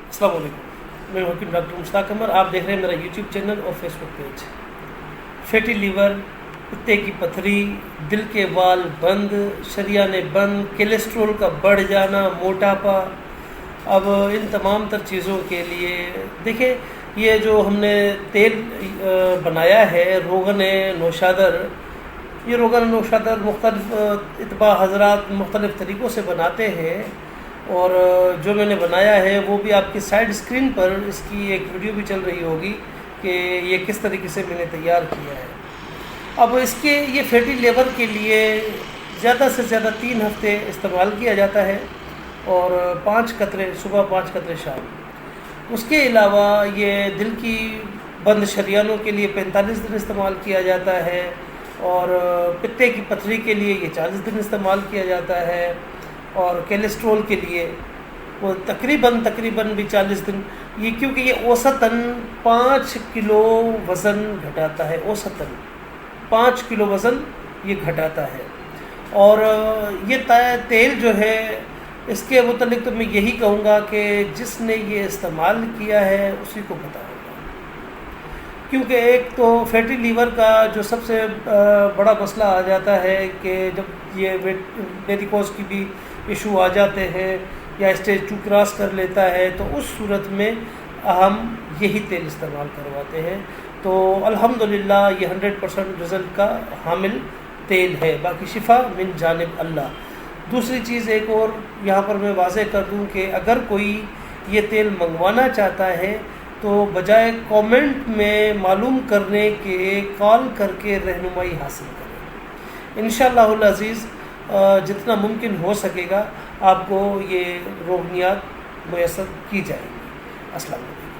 السلام علیکم، میں وکیل ڈاکٹر مشتاق قمر. آپ دیکھ رہے ہیں میرا یوٹیوب چینل اور فیس بک پیج. فیٹی لیور، کتے کی پتھری، دل کے وال بند، شریان بند، کولیسٹرول کا بڑھ جانا، موٹاپا، اب ان تمام تر چیزوں کے لیے دیکھیں یہ جو ہم نے تیل بنایا ہے روغن نوشادر، یہ روغن نوشادر مختلف اتباع حضرات مختلف طریقوں سے بناتے ہیں، اور جو میں نے بنایا ہے وہ بھی آپ کی سائیڈ اسکرین پر اس کی ایک ویڈیو بھی چل رہی ہوگی کہ یہ کس طریقے سے میں نے تیار کیا ہے. اب اس کے یہ فیٹی لیور کے لیے زیادہ سے زیادہ 3 ہفتے استعمال کیا جاتا ہے، اور 5 قطرے صبح 5 قطرے شام. اس کے علاوہ یہ دل کی بند شریانوں کے لیے 45 دن استعمال کیا جاتا ہے، اور پتے کی پتھری کے لیے یہ 40 دن استعمال کیا جاتا ہے، اور کولیسٹرول کے لیے وہ تقریباً بھی 40 دن. یہ کیونکہ یہ اوسطاً 5 کلو وزن گھٹاتا ہے، اوسطاً 5 کلو وزن یہ گھٹاتا ہے. اور یہ تیل جو ہے اس کے متعلق تو میں یہی کہوں گا کہ جس نے یہ استعمال کیا ہے اسی کو پتہ ہوگا، کیونکہ ایک تو فیٹی لیور کا جو سب سے بڑا مسئلہ آ جاتا ہے کہ جب یہ ویریکوز کی بھی ایشو آ جاتے ہیں یا اسٹیج 2 کراس کر لیتا ہے، تو اس صورت میں ہم یہی تیل استعمال کرواتے ہیں. تو الحمدللہ یہ 100% رزلٹ کا حامل تیل ہے، باقی شفا من جانب اللہ. دوسری چیز ایک اور یہاں پر میں واضح کر دوں کہ اگر کوئی یہ تیل منگوانا چاہتا ہے تو بجائے کامنٹ میں معلوم کرنے کے کال کر کے رہنمائی حاصل کریں. انشاءاللہ العزیز جتنا ممکن ہو سکے گا آپ کو یہ روغنیات میسر کی جائیں گی. السلام علیکم.